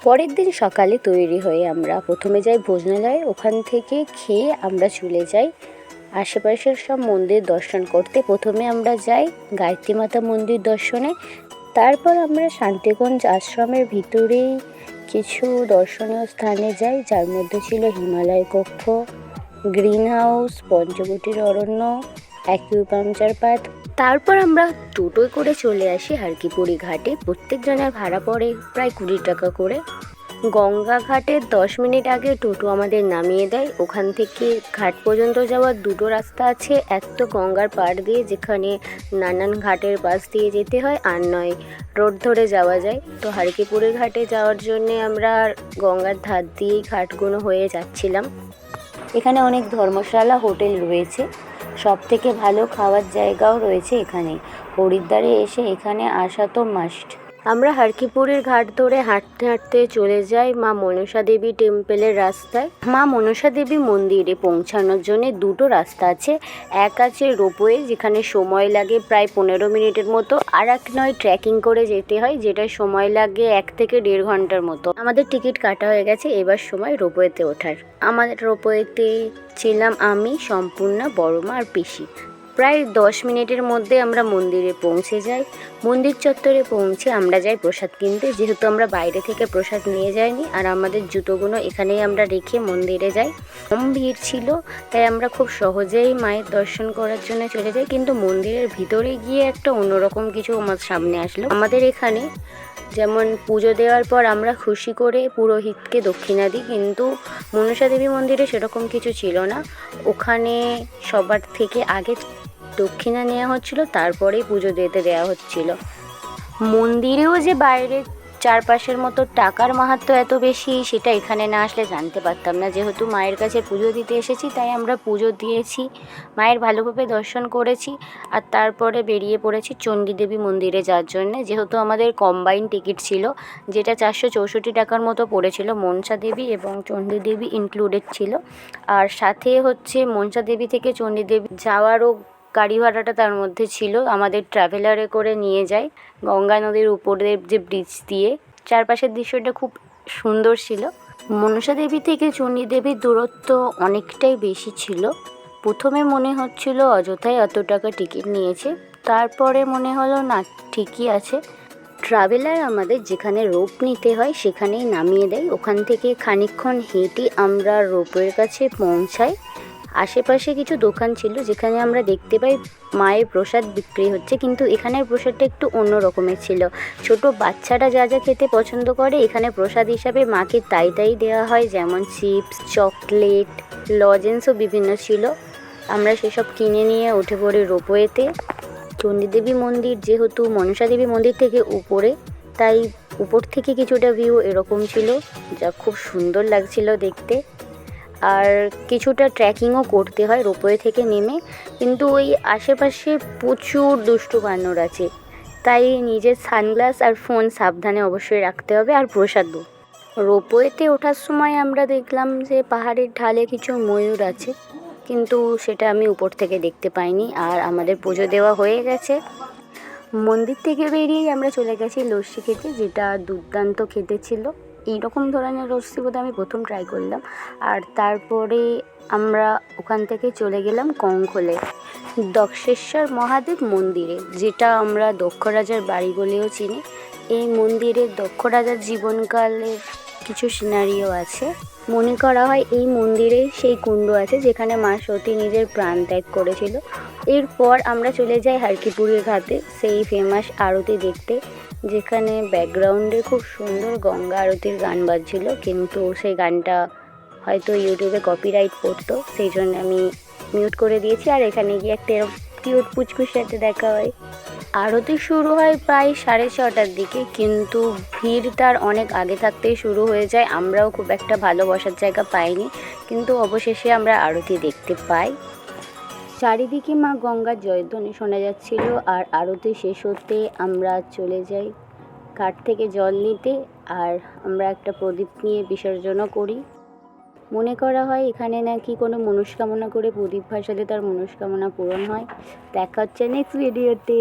পরের দিন সকালে তৈরি হয়ে আমরা প্রথমে যাই ভোজনালয়ে। ওখান থেকে খেয়ে আমরা চলে যাই আশেপাশের সব মন্দির দর্শন করতে। প্রথমে আমরা যাই গায়ত্রী মাতা মন্দির দর্শনে, তারপর আমরা শান্তিগঞ্জ আশ্রমের ভিতরেই কিছু দর্শনীয় স্থানে যাই, যার মধ্যে ছিল হিমালয় কক্ষ, গ্রিন হাউস, পঞ্চবটির অরণ্য, অ্যাকিউপাংচার পার্ক। তারপর আমরা টোটোয় করে চলে আসি হারকিপুরি ঘাটে। প্রত্যেক জনের ভাড়া পড়ে প্রায় 20 টাকা করে। গঙ্গা ঘাটের 10 মিনিট আগে টোটো আমাদের নামিয়ে দেয়। ওখান থেকে ঘাট পর্যন্ত যাওয়ার দুটো রাস্তা আছে, এক তো গঙ্গার পাড় দিয়ে যেখানে নানান ঘাটের পাশ দিয়ে যেতে হয়, আর নয় রোড ধরে যাওয়া যায়। তো হারকিপুরি ঘাটে যাওয়ার জন্যে আমরা গঙ্গার ধার দিয়েই ঘাটগুলো হয়ে যাচ্ছিলাম। এখানে অনেক ধর্মশালা হোটেল রয়েছে, সব থেকে ভালো খাওয়ার জায়গাও রয়েছে এখানে। হরিদ্বারে এসে এখানে আসা তো মাস্ট। আমরা হারকিপুরের ঘাট ধরে হাঁটতে হাঁটতে চলে যাই মা মনসা দেবী টেম্পলের রাস্তায়। মা মনসা দেবী মন্দিরে পৌঁছানোর জন্য দুটো রাস্তা আছে। এক আছে রোপওয়ে, যেখানে সময় লাগে প্রায় 15 মিনিটের মতো, আর এক নয় ট্রেকিং করে যেতে হয়, যেটা সময় লাগে 1 থেকে 1.5 ঘন্টার মতো। আমাদের টিকিট কাটা হয়ে গেছে, এবার সময় রোপওয়েতে ওঠার। আমাদের রোপওয়েতে ছিলাম আমি, সম্পূর্ণা, বড়মা আর পিসি। প্রায় 10 মিনিটের মধ্যে আমরা মন্দিরে পৌঁছে যাই। মন্দির চত্বরে পৌঁছে আমরা যাই প্রসাদ কিনতে, যেহেতু আমরা বাইরে থেকে প্রসাদ নিয়ে যাইনি, আর আমাদের জুতোগুলো এখানেই আমরা রেখে মন্দিরে যাই। কম ভিড় ছিল, তাই আমরা খুব সহজেই মায়ের দর্শন করার জন্য চলে যাই। কিন্তু মন্দিরের ভিতরে গিয়ে একটা অন্যরকম কিছু আমার সামনে আসলো। আমাদের এখানে যেমন পুজো দেওয়ার পর আমরা খুশি করে পুরোহিতকে দক্ষিণা দিই, কিন্তু মনসা দেবী মন্দিরে সেরকম কিছু ছিল না। ওখানে সবার থেকে আগে দক্ষিণা নেওয়া হচ্ছিল, তারপরেই পুজো দিতে দেওয়া হচ্ছিল। মন্দিরেও যে বাইরে চারপাশের মতো টাকার মাহাত্ম্য এত বেশি, সেটা এখানে না আসলে জানতে পারতাম না। যেহেতু মায়ের কাছে পুজো দিতে এসেছি, তাই আমরা পুজো দিয়েছি, মায়ের ভালোভাবে দর্শন করেছি, আর তারপরে বেরিয়ে পড়েছি চণ্ডীদেবী মন্দিরে যাওয়ার জন্যে। যেহেতু আমাদের কম্বাইন টিকিট ছিল, যেটা 464 টাকার মতো পড়েছিল, মনসা দেবী এবং চণ্ডীদেবী ইনক্লুডেড ছিল। আর সাথে হচ্ছে মনসা দেবী থেকে চণ্ডীদেবী যাওয়ারও গাড়ি ভাড়াটা তার মধ্যে ছিল। আমাদের ট্রাভেলারে করে নিয়ে যায় গঙ্গা নদীর উপরের যে ব্রিজ দিয়ে। চারপাশের দৃশ্যটা খুব সুন্দর ছিল। মনসা দেবী থেকে চণ্ডীদেবীর দূরত্ব অনেকটাই বেশি ছিল। প্রথমে মনে হচ্ছিল অযথাই এত টাকা টিকিট নিয়েছে, তারপরে মনে হলো না, ঠিকই আছে। ট্রাভেলার আমাদের যেখানে রোপ নিতে হয় সেখানেই নামিয়ে দেয়। ওখান থেকে খানিকক্ষণ হেঁটে আমরা রোপের কাছে পৌঁছাই। আশেপাশে কিছু দোকান ছিল যেখানে আমরা দেখতে পাই মায়ের প্রসাদ বিক্রি হচ্ছে, কিন্তু এখানের প্রসাদটা একটু অন্য রকমের ছিল। ছোট বাচ্চারা যা যা খেতে পছন্দ করে, এখানে প্রসাদ হিসাবে মাকে তাই দেওয়া হয়, যেমন চিপস, চকলেট, লজেন্সও বিভিন্ন ছিল। আমরা সেসব কিনে নিয়ে উঠে পড়ি রোপওয়েতে। চণ্ডীদেবী মন্দির যেহেতু মনসা দেবী মন্দির থেকে উপরে, তাই উপর থেকে কিছুটা ভিউ এরকম ছিল, যা খুব সুন্দর লাগছিল দেখতে। আর কিছুটা ট্রেকিংও করতে হয় রোপওয়ে থেকে নেমে, কিন্তু ওই আশেপাশে প্রচুর দুষ্টু বানর আছে, তাই নিজের সানগ্লাস আর ফোন সাবধানে অবশ্যই রাখতে হবে, আর প্রসাদও। রোপওয়েতে ওঠার সময় আমরা দেখলাম যে পাহাড়ের ঢালে কিছু ময়ূর আছে, কিন্তু সেটা আমি উপর থেকে দেখতে পাইনি। আর আমাদের পুজো দেওয়া হয়ে গেছে। মন্দির থেকে বেরিয়েই আমরা চলে গেছি লস্যি খেতে, যেটা দুর্দান্ত খেতে ছিল। এইরকম ধরনের লস্যি বোধহয় আমি প্রথম ট্রাই করলাম। আর তারপরে আমরা ওখান থেকে চলে গেলাম কঙ্খলে দক্ষেশ্বর মহাদেব মন্দিরে, যেটা আমরা দক্ষ রাজার বাড়ি বলেও চিনি। এই মন্দিরে দক্ষ রাজার জীবনকালের কিছু সিনারিও আছে। মনে করা হয় এই মন্দিরে সেই কুণ্ড আছে যেখানে মা সতী নিজের প্রাণ ত্যাগ করেছিল। এরপর আমরা চলে যাই হারকিপুরের ঘাটে সেই ফেমাস আরতি দেখতে, যেখানে ব্যাকগ্রাউন্ডে খুব সুন্দর গঙ্গা আরতির গান বাজছিল, কিন্তু সেই গানটা হয়তো ইউটিউবে কপিরাইট পড়তো, সেই জন্য আমি মিউট করে দিয়েছি। আর এখানে গিয়ে একটা এরকম কিউট পুচকুর সাথে দেখা হয়। আরতি শুরু হয় প্রায় 6:30টার দিকে, কিন্তু ভিড় তার অনেক আগে থাকতেই শুরু হয়ে যায়। আমরাও খুব একটা ভালো বসার জায়গা পাইনি, কিন্তু অবশেষে আমরা আরতি দেখতে পাই। চারিদিকে মা গঙ্গার জয়ধ্বনি শোনা যাচ্ছিল। আর আরতি শেষ হতে আমরা চলে যাই ঘাট থেকে জল নিতে, আর আমরা একটা প্রদীপ নিয়ে বিসর্জনও করি। মনে করা হয় এখানে নাকি কোনো মনস্কামনা করে প্রদীপ ভাসালে তার মনস্কামনা পূরণ হয়। দেখা হচ্ছে নেক্সট ভিডিওতে।